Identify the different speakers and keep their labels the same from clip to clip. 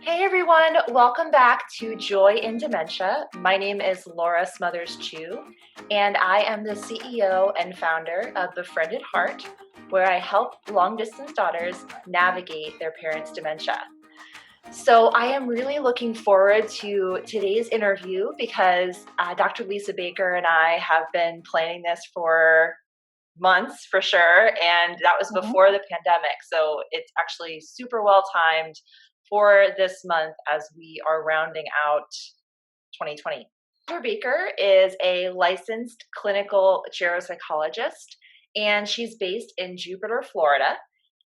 Speaker 1: Hey everyone, welcome back to Joy in Dementia. My name is Laura Smothers-Chu, and I am the CEO and founder of Befriended Heart, where I help long distance daughters navigate their parents' dementia. So I am really looking forward to today's interview because Dr. Lisa Baker and I have been planning this for months for sure, and that was
Speaker 2: Mhm.
Speaker 1: before the pandemic. So it's actually super well timed for this month as we are rounding out 2020. Dr. Baker is a licensed clinical geropsychologist, and she's based in Jupiter, Florida.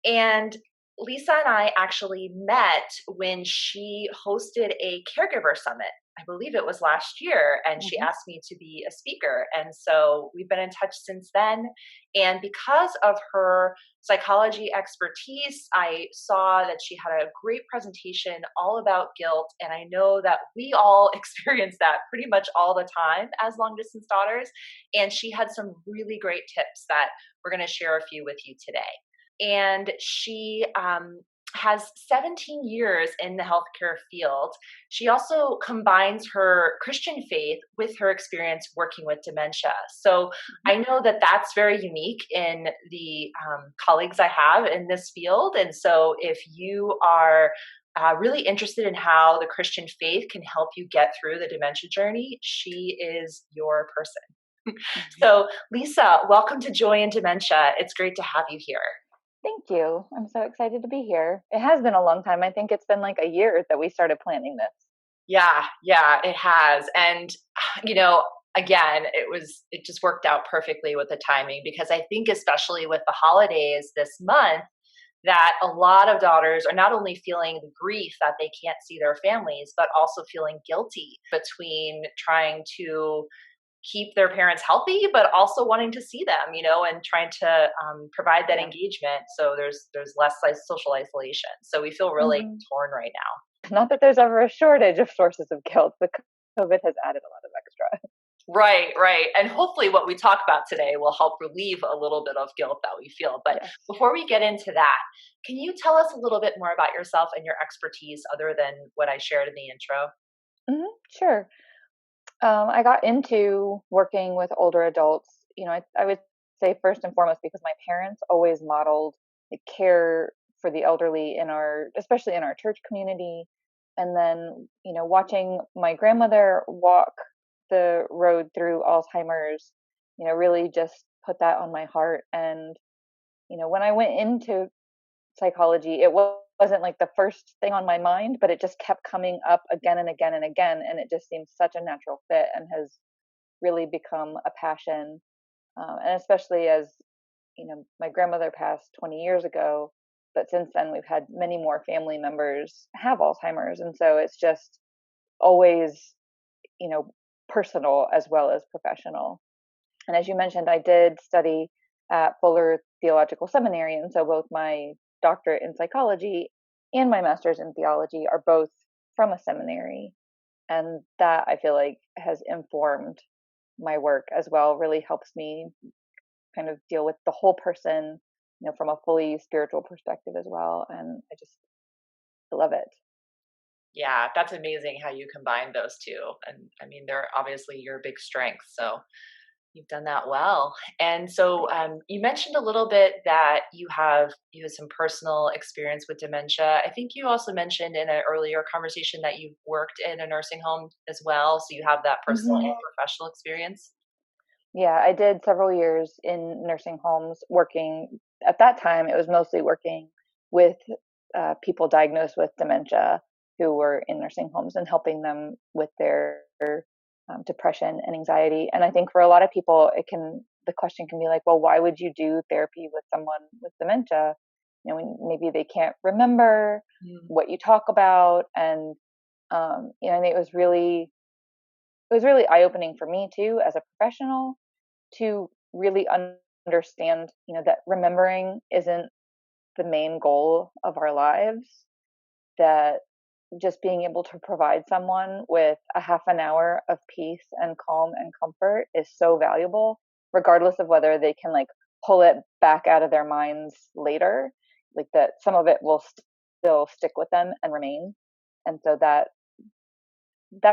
Speaker 1: And Lisa and I actually met when she hosted a caregiver summit. I believe it was last year, and she
Speaker 2: Mhm.
Speaker 1: asked me to be a speaker. And so we've been in touch since then. And because of her psychology expertise, I saw that she had a great presentation all about guilt. And I know that we all experience that pretty much all the time as long distance daughters. And she had some really great tips that we're going to share a few with you today. And she has 17 years in the healthcare field. She also combines her Christian faith with her experience working with dementia. So
Speaker 2: Mhm.
Speaker 1: I know that that's very unique in the colleagues I have in this field. And so if you are really interested in how the Christian faith can help you get through the dementia journey, she is your person.
Speaker 2: Mhm.
Speaker 1: So, Lisa, welcome to Joy in Dementia. It's great to have you here.
Speaker 2: Thank you. I'm so excited to be here. It has been a long time. I think it's been like a year that we started planning this.
Speaker 1: Yeah, it has. And again, it just worked out perfectly with the timing because I think especially with the holidays this month that a lot of daughters are not only feeling the grief that they can't see their families, but also feeling guilty between trying to keep their parents healthy, but also wanting to see them, and trying to provide that
Speaker 2: Yeah.
Speaker 1: engagement. So there's less social isolation. So we feel really
Speaker 2: Mhm.
Speaker 1: torn right now.
Speaker 2: Not that there's ever a shortage of sources of guilt, but COVID has added a lot of extra.
Speaker 1: Right, right. And hopefully, what we talk about today will help relieve a little bit of guilt that we feel. But
Speaker 2: Yes.
Speaker 1: before we get into that, can you tell us a little bit more about yourself and your expertise other than what I shared in the intro?
Speaker 2: Sure. I got into working with older adults. I would say first and foremost because my parents always modeled the care for the elderly especially in our church community. And then, watching my grandmother walk the road through Alzheimer's, really just put that on my heart. And, when I went into psychology, it wasn't like the first thing on my mind, but it just kept coming up again and again and again. And it just seems such a natural fit and has really become a passion. And especially as, my grandmother passed 20 years ago, but since then we've had many more family members have Alzheimer's. And so it's just always, you know, personal as well as professional. And as you mentioned, I did study at Fuller Theological Seminary. And so both my doctorate in psychology and my master's in theology are both from a seminary. And that I feel like has informed my work as well, really helps me kind of deal with the whole person, from a fully spiritual perspective as well. And I love it.
Speaker 1: Yeah, that's amazing how you combine those two. And I mean, they're obviously your big strengths. So you've done that well. And so
Speaker 2: Thanks.
Speaker 1: you mentioned a little bit that you have some personal experience with dementia. I think you also mentioned in an earlier conversation that you've worked in a nursing home as well. So you have that personal and
Speaker 2: Hmm.
Speaker 1: professional experience.
Speaker 2: Yeah, I did several years in nursing homes working. At that time, it was mostly working with people diagnosed with dementia who were in nursing homes and helping them with their depression and anxiety. And I think for a lot of people, the question can be like, well, why would you do therapy with someone with dementia? When maybe they can't remember
Speaker 1: Mm.
Speaker 2: what you talk about, and I think it was really eye opening for me too as a professional to really understand, that remembering isn't the main goal of our lives, that just being able to provide someone with a half an hour of peace and calm and comfort is so valuable, regardless of whether they can like pull it back out of their minds later, like that some of it will still stick with them and remain. And so that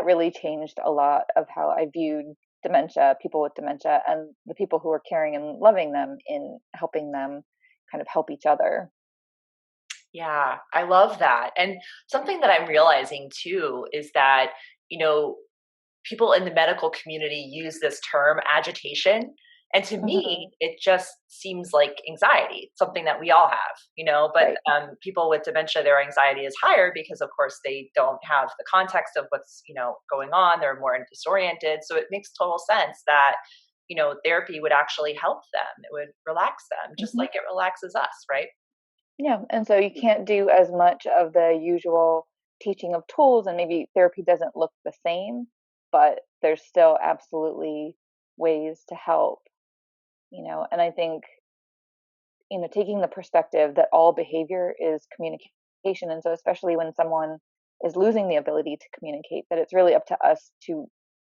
Speaker 2: really changed a lot of how I viewed dementia, people with dementia, and the people who were caring and loving them in helping them kind of help each other.
Speaker 1: Yeah, I love that. And something that I'm realizing too is that, you know, people in the medical community use this term agitation. And to
Speaker 2: Hmm.
Speaker 1: me, it just seems like anxiety, something that we all have, but
Speaker 2: Right.
Speaker 1: people with dementia, their anxiety is higher because, of course, they don't have the context of what's, going on. They're more disoriented. So it makes total sense that, therapy would actually help them. It would relax them just
Speaker 2: Hmm.
Speaker 1: like it relaxes us, right?
Speaker 2: Yeah. And so you can't do as much of the usual teaching of tools, and maybe therapy doesn't look the same, but there's still absolutely ways to help, and I think, taking the perspective that all behavior is communication. And so, especially when someone is losing the ability to communicate, that it's really up to us to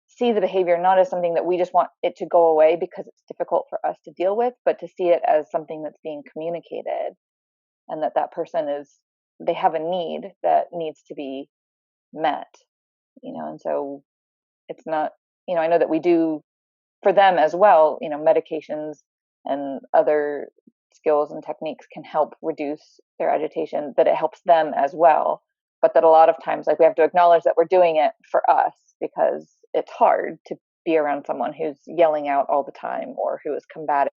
Speaker 2: see the behavior not as something that we just want it to go away because it's difficult for us to deal with, but to see it as something that's being communicated, and that person they have a need that needs to be met, and so it's not, I know that we do for them as well, medications and other skills and techniques can help reduce their agitation, that it helps them as well. But that a lot of times, like, we have to acknowledge that we're doing it for us because it's hard to be around someone who's yelling out all the time, or who is combative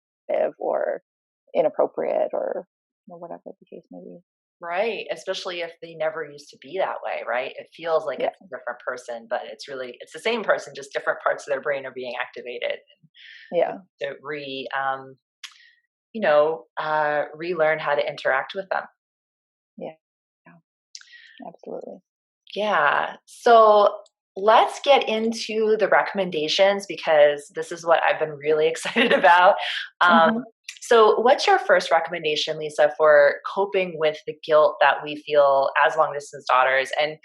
Speaker 2: or inappropriate, or whatever the case may be.
Speaker 1: Right, especially if they never used to be that way, right? It feels like
Speaker 2: Yeah.
Speaker 1: it's a different person, but it's the same person, just different parts of their brain are being activated
Speaker 2: Yeah.
Speaker 1: to relearn how to interact with them.
Speaker 2: Yeah. Yeah. Absolutely.
Speaker 1: Yeah. So let's get into the recommendations because this is what I've been really excited about. Um,
Speaker 2: Hmm.
Speaker 1: so, what's your first recommendation, Lisa, for coping with the guilt that we feel as long distance daughters? And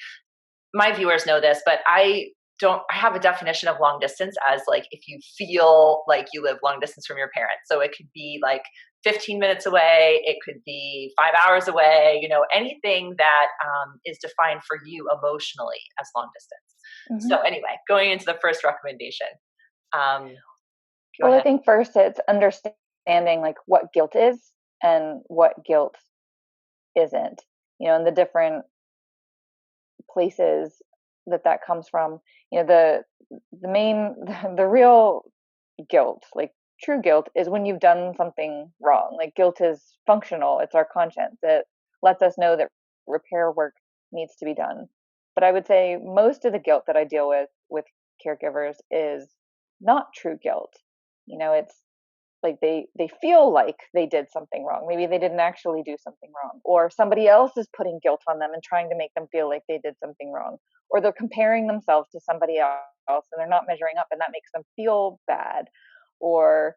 Speaker 1: my viewers know this, but I have a definition of long distance as like if you feel like you live long distance from your parents. So it could be like 15 minutes away, it could be 5 hours away, anything that is defined for you emotionally as long distance.
Speaker 2: Hmm.
Speaker 1: So, anyway, going into the first recommendation, um, go
Speaker 2: Well, I
Speaker 1: ahead.
Speaker 2: think first it's understanding, like, what guilt is and what guilt isn't, and the different places that comes from. The main, the real guilt, like true guilt, is when you've done something wrong. Like, guilt is functional, it's our conscience. It lets us know that repair work needs to be done. But I would say most of the guilt that I deal with caregivers is not true guilt. It's like they feel like they did something wrong. Maybe they didn't actually do something wrong, or somebody else is putting guilt on them and trying to make them feel like they did something wrong, or they're comparing themselves to somebody else and they're not measuring up, and that makes them feel bad, or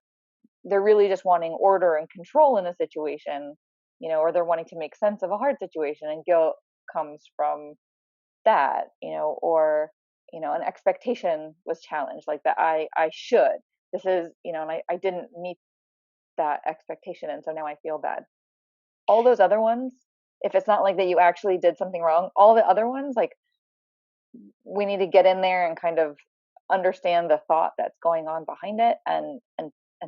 Speaker 2: they're really just wanting order and control in a situation, or they're wanting to make sense of a hard situation, and guilt comes from that, or an expectation was challenged, like that I should, this is, and I didn't meet that expectation, and so now I feel bad. All those other ones, if it's not like that you actually did something wrong, all the other ones, like, we need to get in there and kind of understand the thought that's going on behind it, and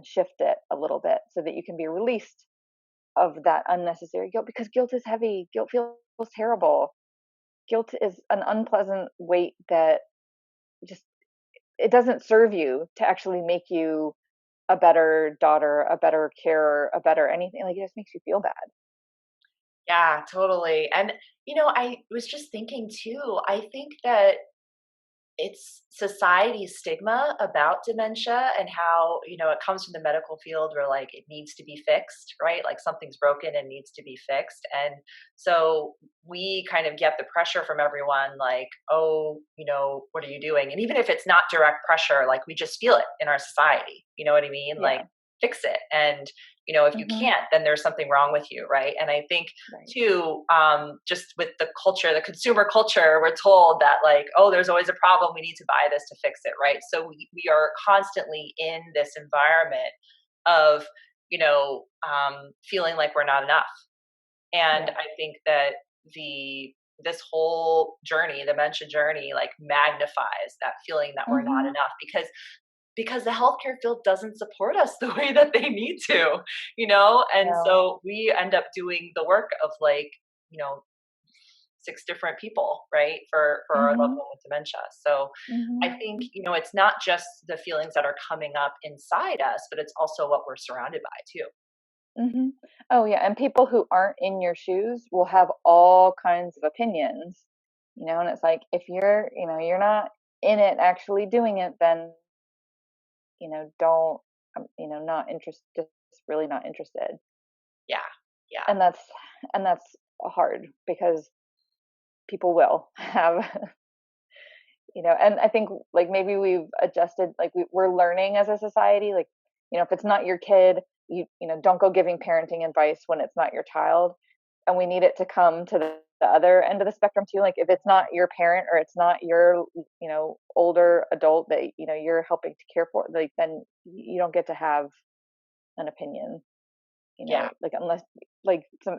Speaker 2: shift it a little bit so that you can be released of that unnecessary guilt, because guilt is heavy. Guilt feels terrible. Guilt is an unpleasant weight that just, it doesn't serve you to actually make you a better daughter, a better carer, a better anything. Like, it just makes you feel bad.
Speaker 1: Yeah, totally. And, I was just thinking too, I think that it's society's stigma about dementia and how it comes from the medical field where like it needs to be fixed, right? Like something's broken and needs to be fixed. And so we kind of get the pressure from everyone like, oh, what are you doing? And even if it's not direct pressure, like we just feel it in our society, you know what I mean? Like,
Speaker 2: Yeah.
Speaker 1: fix it. And if you
Speaker 2: Hmm.
Speaker 1: can't, then there's something wrong with you, right? And I think
Speaker 2: Right.
Speaker 1: too, just with the culture, the consumer culture, we're told that like, oh, there's always a problem, we need to buy this to fix it, right? So we are constantly in this environment of feeling like we're not enough. And
Speaker 2: Yeah.
Speaker 1: I think that the this whole journey, the dementia journey, like magnifies that feeling that we're not
Speaker 2: Mhm.
Speaker 1: enough, because the healthcare field doesn't support us the way that they need to, and
Speaker 2: No.
Speaker 1: so we end up doing the work of, like, you know, six different people, right, for our loved
Speaker 2: Mhm.
Speaker 1: one with dementia. So I
Speaker 2: Mhm.
Speaker 1: think, it's not just the feelings that are coming up inside us, but it's also what we're surrounded by too.
Speaker 2: Mhm. Oh, yeah, and people who aren't in your shoes will have all kinds of opinions, and it's like, if you're not in it actually doing it, then, don't, not interested, just really not interested.
Speaker 1: Yeah, yeah,
Speaker 2: And that's hard because people will have, and I think, like, maybe we've adjusted, like, we're learning as a society, like, if it's not your kid, don't go giving parenting advice when it's not your child. And we need it to come to the other end of the spectrum too. Like, if it's not your parent or it's not your, older adult that, you're helping to care for, like, then you don't get to have an opinion,
Speaker 1: yeah,
Speaker 2: like, unless, like, some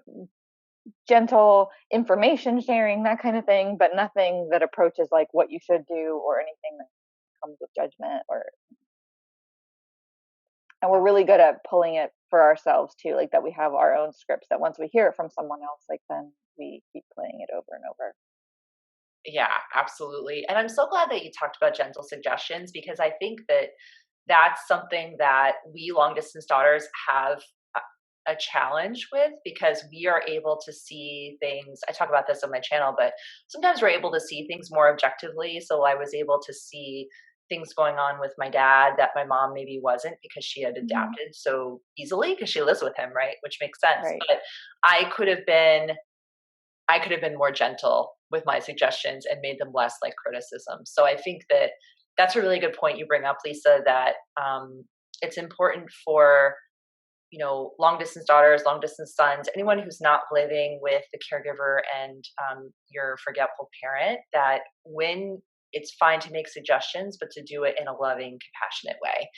Speaker 2: gentle information sharing, that kind of thing, but nothing that approaches like what you should do or anything that comes with judgment. Or And we're really good at pulling it for ourselves too, like, that we have our own scripts that once we hear it from someone else, like, then we keep playing it over and over.
Speaker 1: yeah, absolutely. And I'm so glad that you talked about gentle suggestions, because I think that that's something that we long distance daughters have a challenge with, because we are able to see things. I talk about this on my channel, but sometimes we're able to see things more objectively. So I was able to see things going on with my dad that my mom maybe wasn't, because she had
Speaker 2: Hmm.
Speaker 1: adapted so easily because she lives with him, right? Which makes sense.
Speaker 2: Right.
Speaker 1: But I could have been I could have been more gentle with my suggestions and made them less like criticism. So I think that that's a really good point you bring up, Lisa, that it's important for, long distance daughters, long distance sons, anyone who's not living with the caregiver and your forgetful parent, that when it's fine to make suggestions, but to do it in a loving, compassionate way.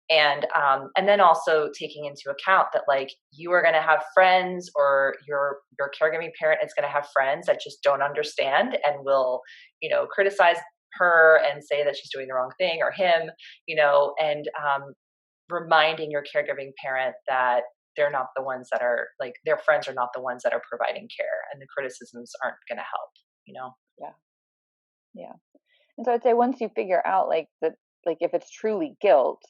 Speaker 1: And then also taking into account that, like, you are going to have friends, or your caregiving parent is going to have friends that just don't understand and will, criticize her and say that she's doing the wrong thing, or him, and reminding your caregiving parent that they're not the ones that are, like, their friends are not the ones that are providing care, and the criticisms aren't going to help, you know?
Speaker 2: Yeah. Yeah. And so I'd say, once you figure out, like, that, like, if it's truly guilt,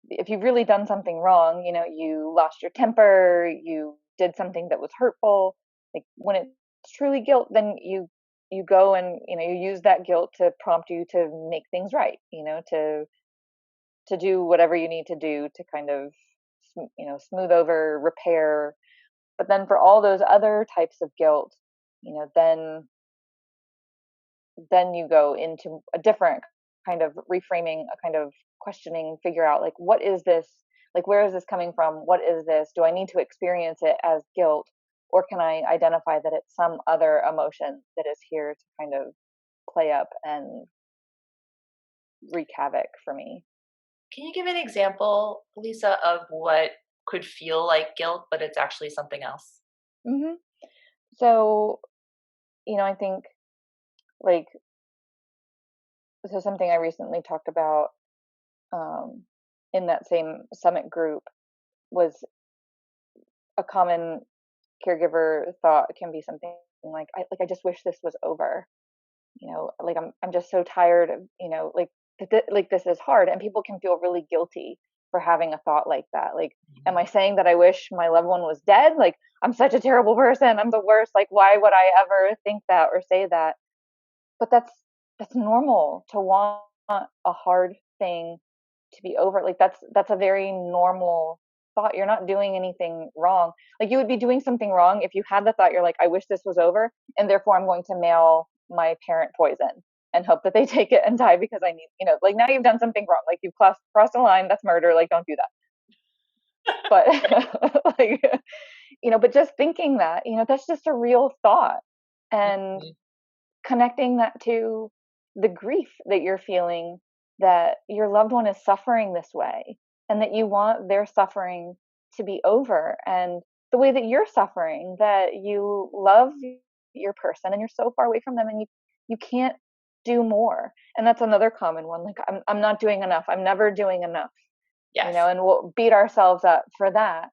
Speaker 2: if you've really done something wrong, you lost your temper, you did something that was hurtful, like, when it's truly guilt, then you go and, you use that guilt to prompt you to make things right, to do whatever you need to do to kind of, smooth over, repair. But then for all those other types of guilt, then you go into a different kind of reframing, a kind of questioning, figure out, like, what is this, like, where is this coming from, what is this, do I need to experience it as guilt, or can I identify that it's some other emotion that is here to kind of play up and wreak havoc for me.
Speaker 1: Can you give an example, Lisa, of what could feel like guilt, but it's actually something else?
Speaker 2: Hmm. So, I think, like, this is something I recently talked about, um, in that same summit group, was a common caregiver thought can be something like, I just wish this was over. Like, I'm just so tired of, like, like, this is hard, and people can feel really guilty for having a thought like that. Like, am I
Speaker 1: Mhm.
Speaker 2: saying that I wish my loved one was dead? Like, I'm such a terrible person, I'm the worst, like, why would I ever think that or say that? But that's normal to want a hard thing to be over. Like, that's a very normal thought. You're not doing anything wrong. Like, you would be doing something wrong if you had the thought, you're like, I wish this was over, and therefore I'm going to mail my parent poison and hope that they take it and die because I need, like, now you've done something wrong. Like, you've crossed a line, that's murder, like, don't do that. But like, but just thinking that, that's just a real thought. And
Speaker 1: Mhm.
Speaker 2: connecting that to the grief that you're feeling, that your loved one is suffering this way, and that you want their suffering to be over, and the way that you're suffering, that you love your person and you're so far away from them, and you can't do more. And that's another common one, like, I'm not doing enough, I'm never doing enough,
Speaker 1: Yes.
Speaker 2: and we'll beat ourselves up for that,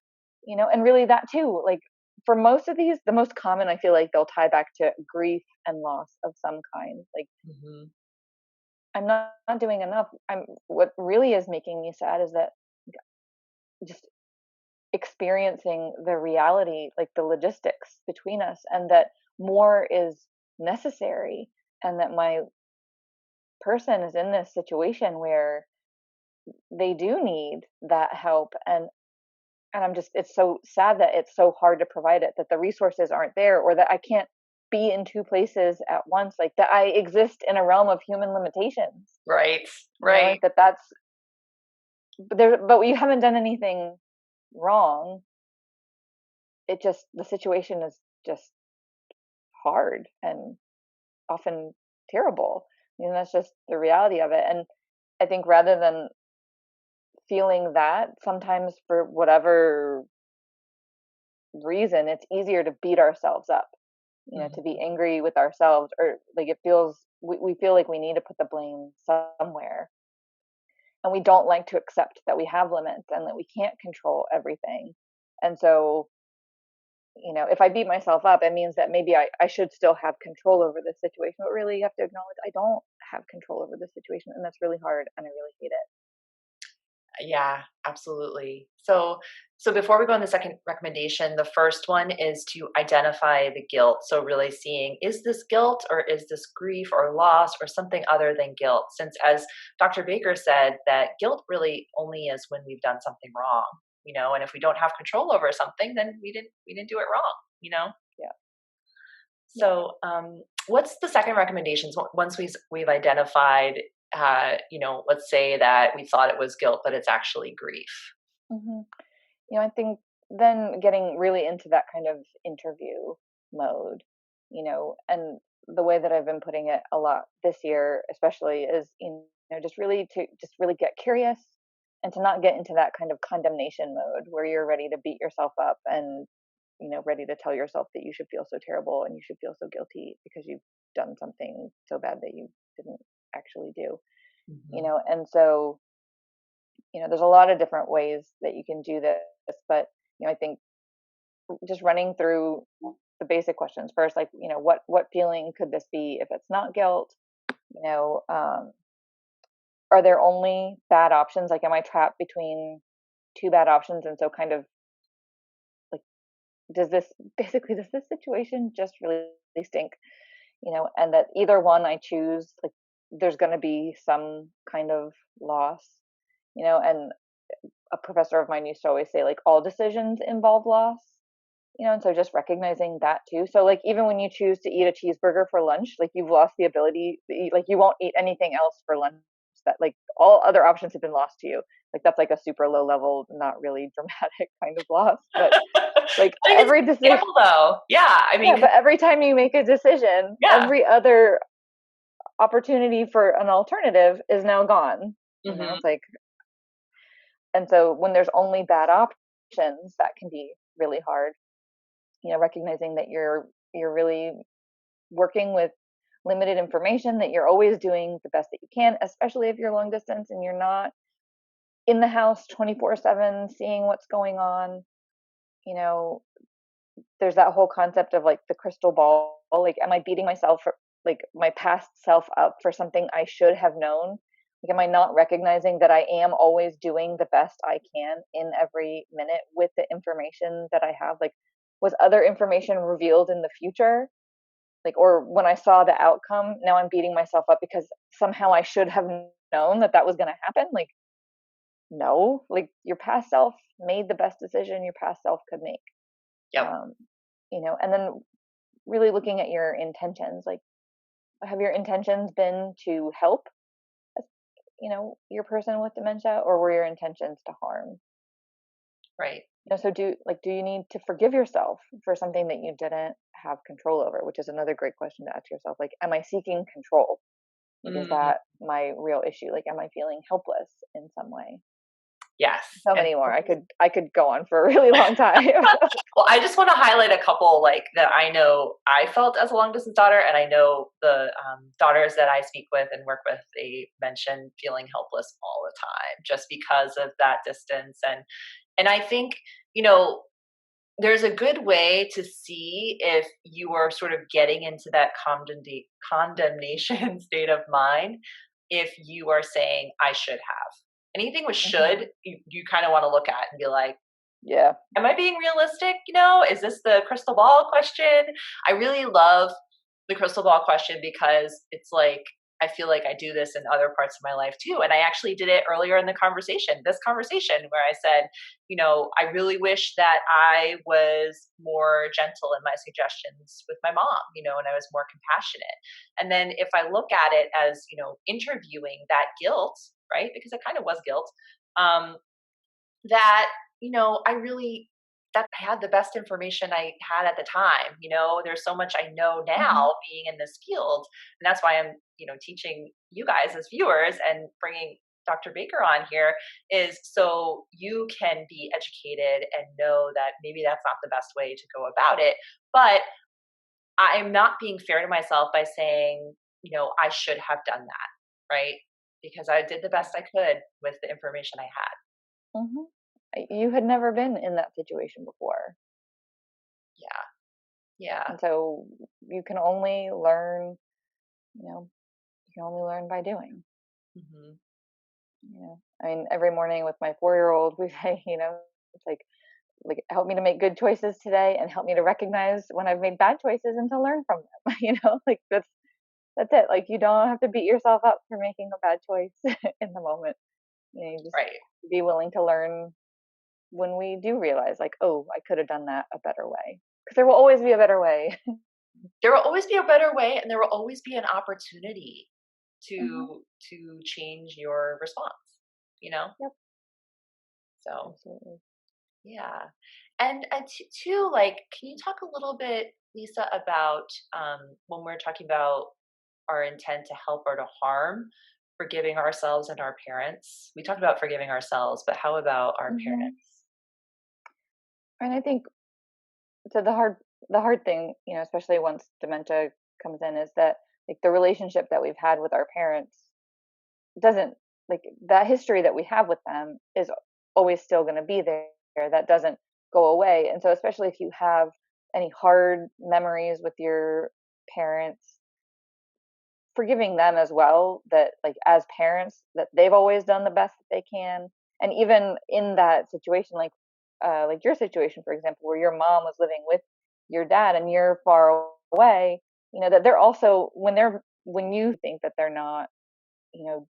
Speaker 2: and really that too, like, for most of these, the most common, I feel like they'll tie back to grief and loss of some kind. Like,
Speaker 1: Hmm.
Speaker 2: I'm not doing enough. What really is making me sad is that just experiencing the reality, like the logistics between us, and that more is necessary, and that my person is in this situation where they do need that help. And I'm just, it's so sad that it's so hard to provide it, that the resources aren't there, or that I can't be in two places at once, like that I exist in a realm of human limitations,
Speaker 1: Right. Right.
Speaker 2: like that's but we haven't done anything wrong. It just, the situation is just hard and often terrible. That's just the reality of it. And I think rather than feeling that, sometimes for whatever reason, it's easier to beat ourselves up, to be
Speaker 1: Hmm.
Speaker 2: angry with ourselves, or like it feels, we feel like we need to put the blame somewhere. And we don't like to accept that we have limits and that we can't control everything. And so, if I beat myself up, it means that maybe I should still have control over this situation. But really, you have to acknowledge I don't have control over this situation. And that's really hard. And I really hate it.
Speaker 1: Yeah, absolutely. So before we go on the second recommendation, the first one is to identify the guilt. So really seeing, is this guilt, or is this grief or loss or something other than guilt? Since as Dr. Baker said, that guilt really only is when we've done something wrong, and if we don't have control over something, then we didn't do it wrong.
Speaker 2: Yeah. Yeah.
Speaker 1: So, what's the second recommendations once we've identified, let's say that we thought it was guilt, but it's actually grief.
Speaker 2: hmm I think then getting really into that kind of interview mode, and the way that I've been putting it a lot this year, especially, is, just really to just really get curious, and to not get into that kind of condemnation mode where you're ready to beat yourself up, and, ready to tell yourself that you should feel so terrible and you should feel so guilty because you've done something so bad that you didn't actually do,
Speaker 1: Hmm.
Speaker 2: and so, there's a lot of different ways that you can do this, but, I think just running through the basic questions first, like, what feeling could this be if it's not guilt? You know, um, are there only bad options? Like, am I trapped between two bad options? And so, kind of like, does this basically, does this situation just really stink? And that either one I choose, like, there's going to be some kind of loss. And a professor of mine used to always say, like, all decisions involve loss. And so just recognizing that too. So, like, even when you choose to eat a cheeseburger for lunch, like, you've lost the ability to eat, like, you won't eat anything else for lunch, that, like, all other options have been lost to you. Like, that's like a super low level, not really dramatic kind of loss, but like
Speaker 1: I think it's
Speaker 2: every
Speaker 1: a good
Speaker 2: decision,
Speaker 1: example, though. Yeah, I
Speaker 2: yeah,
Speaker 1: mean, 'cause
Speaker 2: but every time you make a decision,
Speaker 1: yeah.
Speaker 2: every other opportunity for an alternative is now gone.
Speaker 1: Hmm.
Speaker 2: It's like, and so when there's only bad options, that can be really hard. Recognizing that you're really working with limited information, that you're always doing the best that you can, especially if you're long distance and you're not in the house 24/7 seeing what's going on. You know, there's that whole concept of, like, the crystal ball. Like, am I beating myself for, like, my past self up for something I should have known? Like, am I not recognizing that I am always doing the best I can in every minute with the information that I have? Like, was other information revealed in the future? Like, or when I saw the outcome, now I'm beating myself up because somehow I should have known that that was going to happen. Like, no, like, your past self made the best decision your past self could make.
Speaker 1: Yep.
Speaker 2: Um, and then really looking at your intentions. Like, have your intentions been to help, your person with dementia, or were your intentions to harm?
Speaker 1: Right.
Speaker 2: So do you need to forgive yourself for something that you didn't have control over, which is another great question to ask yourself. Like, am I seeking control? Like, is
Speaker 1: Mm,
Speaker 2: that my real issue? Like, am I feeling helpless in some way?
Speaker 1: Yes.
Speaker 2: So
Speaker 1: And
Speaker 2: many more. I could go on for a really long time.
Speaker 1: well, I just want to highlight a couple like that I know I felt as a long distance daughter, and I know the daughters that I speak with and work with, they mention feeling helpless all the time just because of that distance. And I think, you know, there's a good way to see if you are sort of getting into that condemnation state of mind if you are saying, I should have. Anything with
Speaker 2: Mhm.
Speaker 1: should, you kind of want to look at and be like,
Speaker 2: Yeah.
Speaker 1: am I being realistic? You know, is this the crystal ball question? I really love the crystal ball question because it's like, I feel like I do this in other parts of my life too. And I actually did it earlier in this conversation where I said, you know, I really wish that I was more gentle in my suggestions with my mom, you know, and I was more compassionate. And then if I look at it as, you know, interviewing that guilt, right? Because it kind of was guilt. Um, that, you know, I really that I had the best information I had at the time. You know, there's so much I know
Speaker 2: Mhm.
Speaker 1: now being in this field, and that's why I'm, you know, teaching you guys as viewers and bringing Dr. Baker on here is so you can be educated and know that maybe that's not the best way to go about it. But I'm not being fair to myself by saying, you know, I should have done that, right? Because I did the best I could with the information I had.
Speaker 2: Mhm. You had never been in that situation before.
Speaker 1: Yeah. Yeah.
Speaker 2: And so you can only learn, you know, you can only learn by doing.
Speaker 1: Mhm.
Speaker 2: I mean, every morning with my 4-year-old, we say, it's like help me to make good choices today and help me to recognize when I've made bad choices and to learn from them. Like that's it. Like you don't have to beat yourself up for making a bad choice in the moment. You just
Speaker 1: Right.
Speaker 2: be willing to learn when we do realize like, oh, I could have done that a better way. Because there will always be a better way.
Speaker 1: There will always be a better way, and there will always be an opportunity
Speaker 2: Hmm.
Speaker 1: to change your response, you know?
Speaker 2: Yep,
Speaker 1: So,
Speaker 2: absolutely.
Speaker 1: yeah. And too, like, can you talk a little bit, Lisa, about when we're talking about our intent to help or to harm, forgiving ourselves and our parents? We talked about forgiving ourselves, but how about our
Speaker 2: Hmm.
Speaker 1: parents?
Speaker 2: And I think so. The hard thing, especially once dementia comes in, is that like the relationship that we've had with our parents doesn't like that history that we have with them is always still going to be there. That doesn't go away. And so, especially if you have any hard memories with your parents, forgiving them as well, that like as parents, that they've always done the best that they can. And even in that situation, like your situation, for example, where your mom was living with your dad and you're far away, that they're also when you think that they're not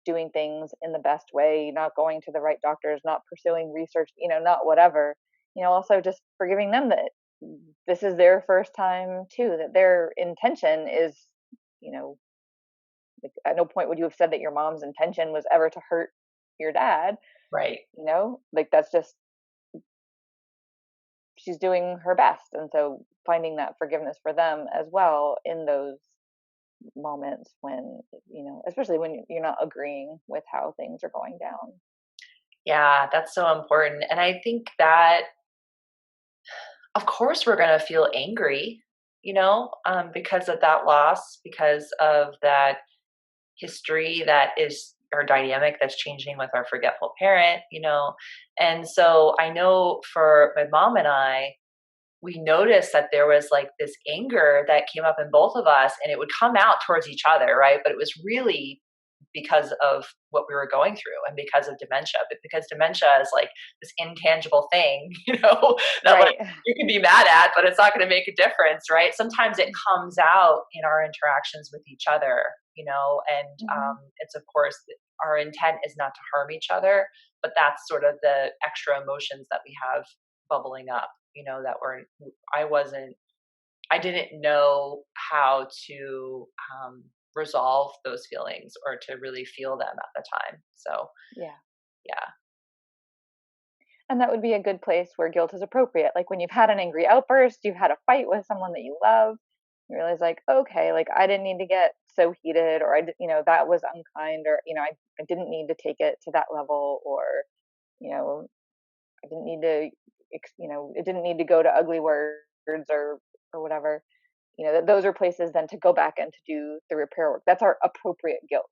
Speaker 2: doing things in the best way, not going to the right doctors, not pursuing research, not whatever, also just forgiving them that this is their first time too, that their intention is, you know, like at no point would you have said that your mom's intention was ever to hurt your dad,
Speaker 1: Right.
Speaker 2: like that's just, she's doing her best. And so finding that forgiveness for them as well in those moments when, especially when you're not agreeing with how things are going down.
Speaker 1: Yeah, that's so important. And I think that, of course, we're going to feel angry, you know, because of that loss, because of that history that is our dynamic that's changing with our forgetful parent, you know. And so I know for my mom and I, we noticed that there was like this anger that came up in both of us and it would come out towards each other, right? But it was really because of what we were going through and because of dementia, but because dementia is like this intangible thing, you know, that like
Speaker 2: Right.
Speaker 1: you can be mad at, but it's not going to make a difference, right? Sometimes it comes out in our interactions with each other, you know, and
Speaker 2: Hmm.
Speaker 1: it's of course our intent is not to harm each other, but that's sort of the extra emotions that we have bubbling up, you know, that were, I wasn't, I didn't know how to resolve those feelings or to really feel them at the time. So,
Speaker 2: Yeah.
Speaker 1: yeah,
Speaker 2: And that would be a good place where guilt is appropriate. Like when you've had an angry outburst, you've had a fight with someone that you love, you realize like, okay, like I didn't need to get so heated, or that was unkind, or I didn't need to take it to that level, or You know, I didn't need to, it didn't need to go to ugly words or whatever. Those are places then to go back and to do the repair work. That's our appropriate guilt.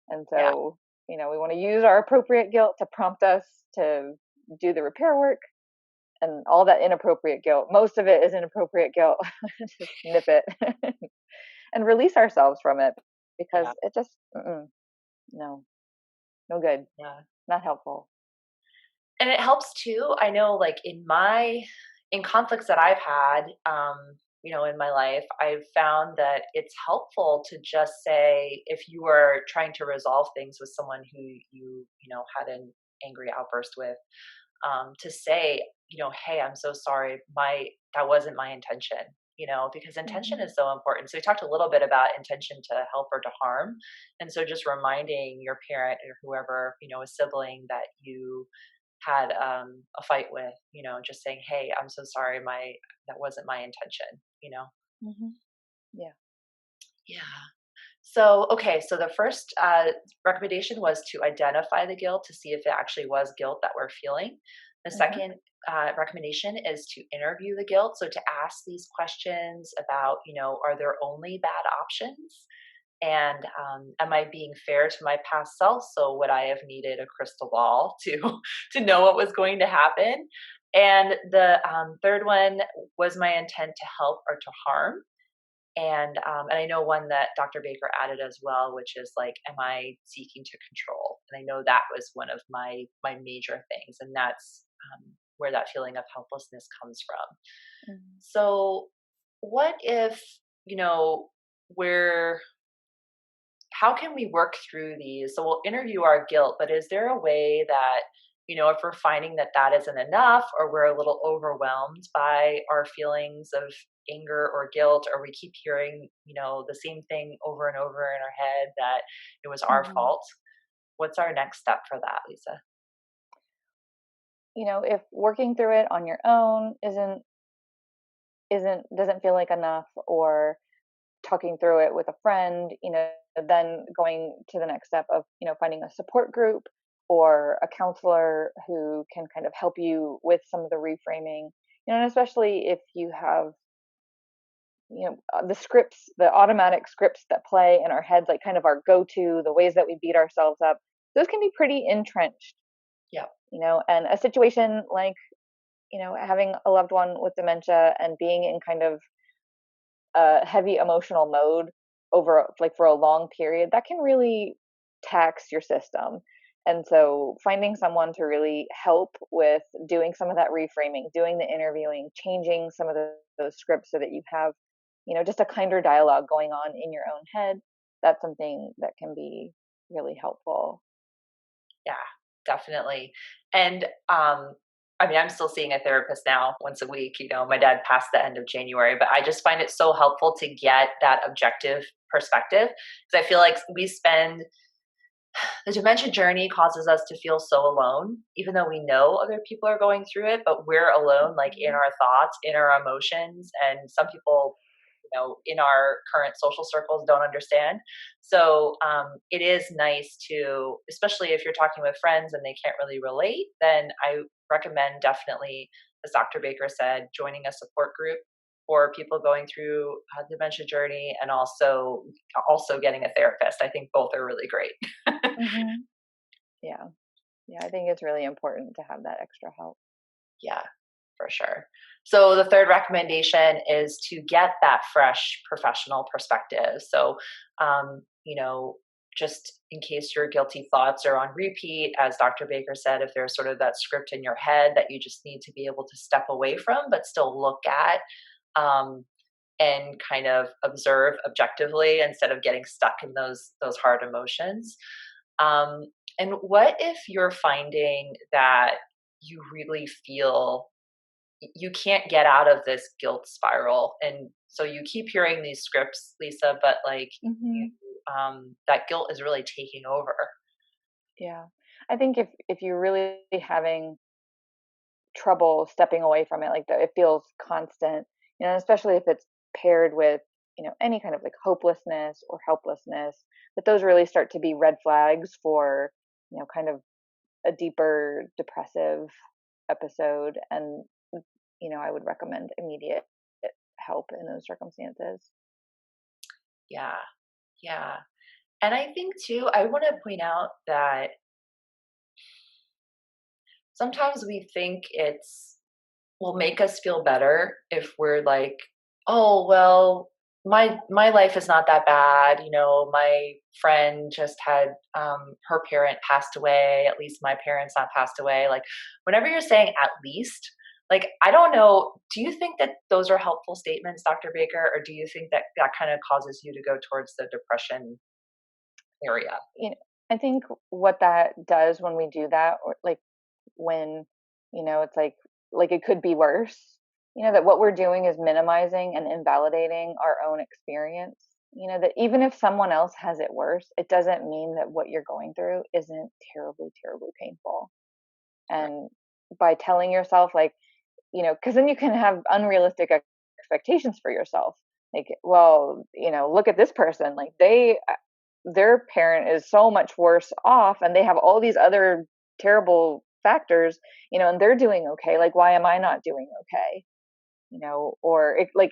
Speaker 2: And
Speaker 1: Yeah.
Speaker 2: so, we want to use our appropriate guilt to prompt us to do the repair work, and all that inappropriate guilt. Most of it is inappropriate guilt. Just nip it and release ourselves from it, because
Speaker 1: Yeah.
Speaker 2: it just, no, no good,
Speaker 1: Yeah.
Speaker 2: not helpful.
Speaker 1: And it helps too. I know, like in conflicts that I've had, in my life, I've found that it's helpful to just say, if you are trying to resolve things with someone who had an angry outburst with, to say, hey, I'm so sorry. That wasn't my intention. Because intention
Speaker 2: Hmm.
Speaker 1: is so important. So we talked a little bit about intention to help or to harm, and so just reminding your parent or whoever, a sibling that you had a fight with, just saying, "Hey, I'm so sorry. My That wasn't my intention."
Speaker 2: Hmm. Yeah.
Speaker 1: Yeah. So, okay. So the first recommendation was to identify the guilt to see if it actually was guilt that we're feeling. The
Speaker 2: Hmm.
Speaker 1: second recommendation is to interview the guilt. So to ask these questions about, are there only bad options? And am I being fair to my past self? So would I have needed a crystal ball to to know what was going to happen? And the third one, was my intent to help or to harm? And I know one that Dr. Baker added as well, which is like, am I seeking to control? And I know that was one of my major things, and that's where that feeling of helplessness comes from.
Speaker 2: Hmm.
Speaker 1: So, what if you know we're how can we work through these? So we'll interview our guilt, but is there a way that, if we're finding that that isn't enough, or we're a little overwhelmed by our feelings of anger or guilt, or we keep hearing, the same thing over and over in our head that it was our
Speaker 2: Hmm.
Speaker 1: fault? What's our next step for that, Lisa?
Speaker 2: If working through it on your own doesn't feel like enough, or talking through it with a friend, then going to the next step of, finding a support group or a counselor who can kind of help you with some of the reframing, and especially if you have, the scripts, the automatic scripts that play in our heads, like kind of our go-to, the ways that we beat ourselves up, those can be pretty entrenched,
Speaker 1: Yep.
Speaker 2: and a situation like, having a loved one with dementia and being in kind of a heavy emotional mode over, like, for a long period, that can really tax your system. And so finding someone to really help with doing some of that reframing, doing the interviewing, changing some of those scripts so that you have, just a kinder dialogue going on in your own head, that's something that can be really helpful.
Speaker 1: Yeah, definitely. And I mean, I'm still seeing a therapist now once a week. My dad passed the end of January, but I just find it so helpful to get that objective perspective, because I feel like the dementia journey causes us to feel so alone, even though we know other people are going through it, but we're alone, like in
Speaker 2: Mhm.
Speaker 1: our thoughts, in our emotions. And some people, in our current social circles don't understand. So it is nice to, especially if you're talking with friends and they can't really relate, then I recommend definitely, as Dr. Baker said, joining a support group for people going through a dementia journey, and also getting a therapist. I think both are really great.
Speaker 2: Mhm. Yeah. Yeah, I think it's really important to have that extra help.
Speaker 1: Yeah, for sure. So the third recommendation is to get that fresh professional perspective. So, just in case your guilty thoughts are on repeat, as Dr. Baker said, if there's sort of that script in your head that you just need to be able to step away from, but still look at, um, and kind of observe objectively instead of getting stuck in those hard emotions. Um, and what if you're finding that you really feel you can't get out of this guilt spiral, and so you keep hearing these scripts, Lisa, but like
Speaker 2: Mhm.
Speaker 1: that guilt is really taking over?
Speaker 2: Yeah. I think if you're really having trouble stepping away from it, like, it feels constant, especially if it's paired with, any kind of like hopelessness or helplessness, that those really start to be red flags for, kind of a deeper depressive episode, and I would recommend immediate help in those circumstances.
Speaker 1: Yeah. Yeah. And I think too, I want to point out that sometimes we think it's will make us feel better if we're like, oh well, my life is not that bad. My friend just had her parent passed away. At least my parents not passed away. Like whenever you're saying at least, like I don't know, do you think that those are helpful statements, Dr. Baker, or do you think that that kind of causes you to go towards the depression area?
Speaker 2: You know, I think what that does when we do that, or like when, it's like it could be worse, that what we're doing is minimizing and invalidating our own experience. That even if someone else has it worse, it doesn't mean that what you're going through isn't terribly, terribly painful.
Speaker 1: Right.
Speaker 2: And by telling yourself, like, because then you can have unrealistic expectations for yourself. Like, well, look at this person. Like, their parent is so much worse off, and they have all these other terrible factors, and they're doing okay. Like, why am I not doing okay? Or like,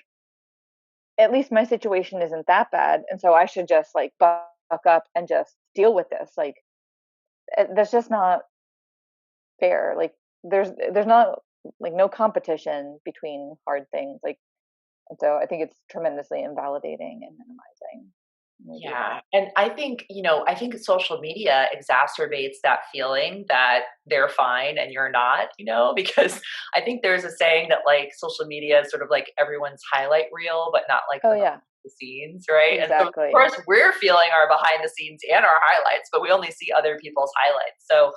Speaker 2: at least my situation isn't that bad, and so I should just like buck up and just deal with this. Like, that's just not fair. Like, there's not, like, no competition between hard things. Like, and so I think it's tremendously invalidating and minimizing when we do
Speaker 1: Yeah.
Speaker 2: that.
Speaker 1: And I think social media exacerbates that feeling that they're fine and you're not, because I think there's a saying that like social media is sort of like everyone's highlight reel, but not like
Speaker 2: Oh
Speaker 1: the
Speaker 2: yeah,
Speaker 1: behind the scenes, right? And so of
Speaker 2: exactly.
Speaker 1: course we're feeling our behind the scenes and our highlights, but we only see other people's highlights. So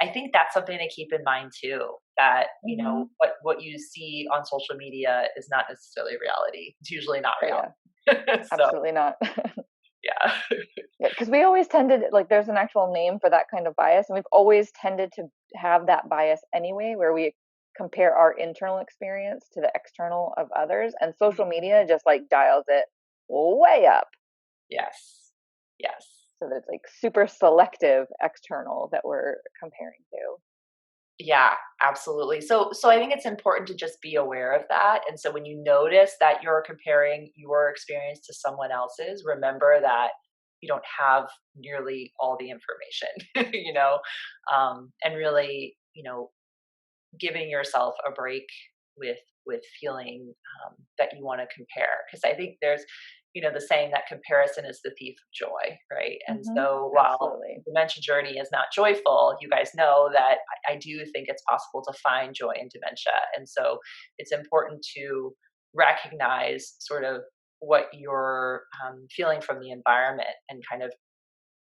Speaker 1: I think that's something to keep in mind too, that,
Speaker 2: Hmm.
Speaker 1: what you see on social media is not necessarily reality. It's usually not
Speaker 2: Oh yeah,
Speaker 1: reality. So
Speaker 2: absolutely not.
Speaker 1: yeah.
Speaker 2: Yeah, because we always tended, like, there's an actual name for that kind of bias, and we've always tended to have that bias anyway, where we compare our internal experience to the external of others, and social media just like dials it way up,
Speaker 1: Yes. Yes.
Speaker 2: so that it's like super selective external that we're comparing to.
Speaker 1: Yeah, absolutely. So I think it's important to just be aware of that. And so when you notice that you're comparing your experience to someone else's, remember that you don't have nearly all the information, and really, giving yourself a break with feeling that you want to compare, because I think there's the saying that comparison is the thief of joy, right? And
Speaker 2: Hmm.
Speaker 1: so while the
Speaker 2: Absolutely.
Speaker 1: dementia journey is not joyful, you guys know that I do think it's possible to find joy in dementia. And so it's important to recognize sort of what you're feeling from the environment, and kind of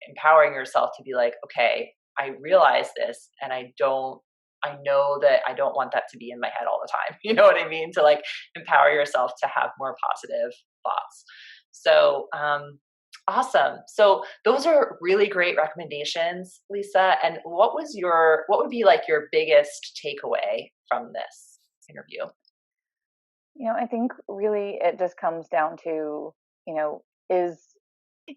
Speaker 1: empowering yourself to be like, okay, I realize this, and I know that I don't want that to be in my head all the time. You know what I mean? To like empower yourself to have more positive thoughts. So, awesome. So those are really great recommendations, Lisa. And what would be like your biggest takeaway from this interview?
Speaker 2: I think really it just comes down to, you know, is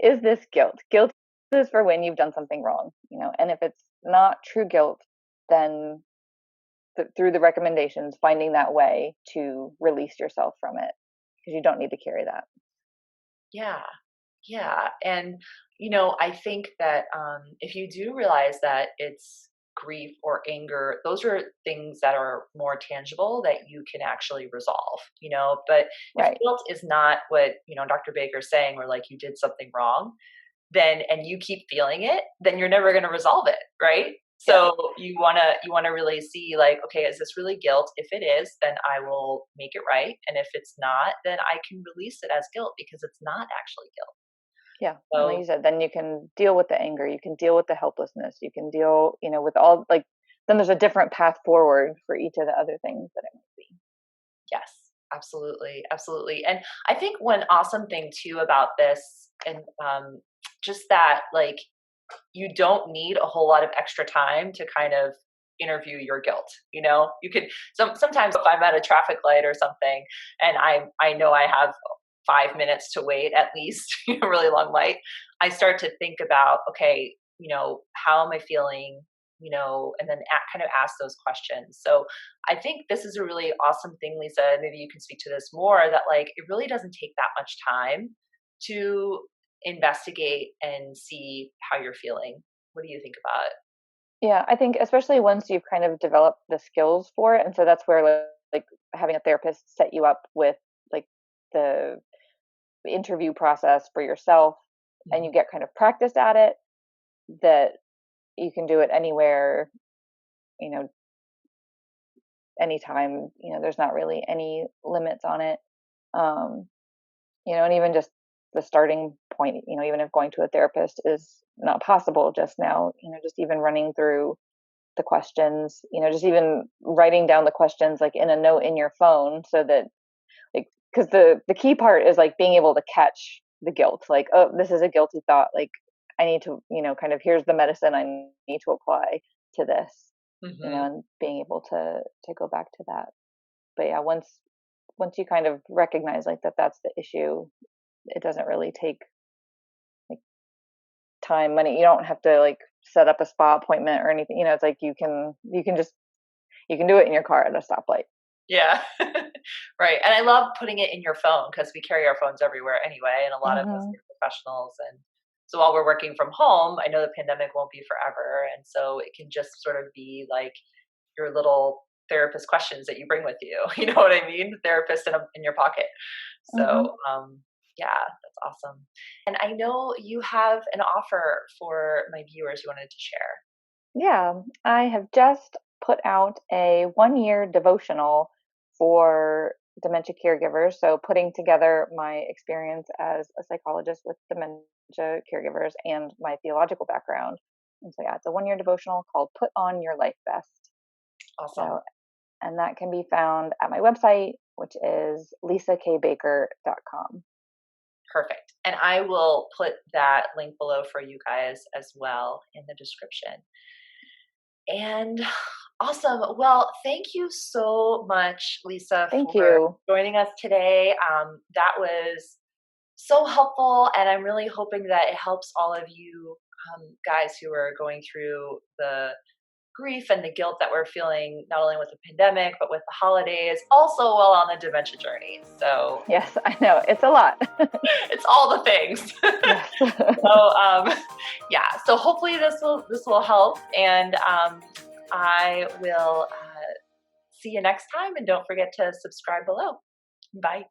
Speaker 2: is this guilt? Guilt is for when you've done something wrong, and if it's not true guilt, then through the recommendations, finding that way to release yourself from it, because you don't need to carry that.
Speaker 1: Yeah. Yeah. And, I think that if you do realize that it's grief or anger, those are things that are more tangible that you can actually resolve, But if
Speaker 2: Right.
Speaker 1: guilt is not what, Dr. Baker's saying, or like you did something wrong, then and you keep feeling it, then you're never going to resolve it, right?
Speaker 2: Yeah.
Speaker 1: So you want to really see like, okay, is this really guilt? If it is, then I will make it right, and if it's not, then I can release it as guilt because it's not actually guilt.
Speaker 2: Yeah. And like you
Speaker 1: So
Speaker 2: said, then you can deal with the anger, you can deal with the helplessness, you can deal, with all, like, then there's a different path forward for each of the other things that it might be.
Speaker 1: yes, absolutely, absolutely. And I think one awesome thing too about this, and just that like you don't need a whole lot of extra time to kind of interview your guilt. You could sometimes if I'm at a traffic light or something, and I know I have 5 minutes to wait at least, a really long light, I start to think about, okay, how am I feeling and then kind of ask those questions. So I think this is a really awesome thing, Lisa. Maybe you can speak to this more, that like it really doesn't take that much time to investigate and see how you're feeling. What do you think about it?
Speaker 2: Yeah, I think especially once you've kind of developed the skills for it, and so that's where like having a therapist set you up with like the interview process for yourself, and
Speaker 1: Mhm.
Speaker 2: you get kind of practiced at it, that you can do it anywhere, you know, anytime. There's not really any limits on it. Um, and even just the starting point, even if going to a therapist is not possible just now, just even running through the questions, just even writing down the questions like in a note in your phone, so that like, because the key part is like being able to catch the guilt, like, oh, this is a guilty thought, like I need to, kind of, here's the medicine I need to apply to this,
Speaker 1: Mhm.
Speaker 2: and being able to go back to that. But yeah, once you kind of recognize like that's the issue, it doesn't really take like time, money. You don't have to like set up a spa appointment or anything. It's like you can do it in your car at a stoplight.
Speaker 1: Yeah. Right. And I love putting it in your phone because we carry our phones everywhere anyway, and a lot of us
Speaker 2: Hmm.
Speaker 1: are professionals. And so while we're working from home, I know the pandemic won't be forever. And so it can just sort of be like your little therapist questions that you bring with you. You know what I mean? The therapist in your pocket.
Speaker 2: Hmm.
Speaker 1: So, yeah, that's awesome. And I know you have an offer for my viewers you wanted to share.
Speaker 2: Yeah, I have just put out a 1 year devotional for dementia caregivers. So, putting together my experience as a psychologist with dementia caregivers and my theological background. And so, yeah, it's a 1 year devotional called Put On Your Life Best.
Speaker 1: Awesome.
Speaker 2: So, and that can be found at my website, which is lisakbaker.com.
Speaker 1: Perfect. And I will put that link below for you guys as well in the description. And awesome. Well, thank you so much, Lisa,
Speaker 2: Thank
Speaker 1: for
Speaker 2: you.
Speaker 1: joining us today. That was so helpful. And I'm really hoping that it helps all of you guys who are going through the grief and the guilt that we're feeling, not only with the pandemic, but with the holidays, also while on the dementia journey. So
Speaker 2: Yes, I know. It's a lot.
Speaker 1: it's all the things.
Speaker 2: Yes.
Speaker 1: So yeah, so hopefully this will help, and I will see you next time. And don't forget to subscribe below. Bye.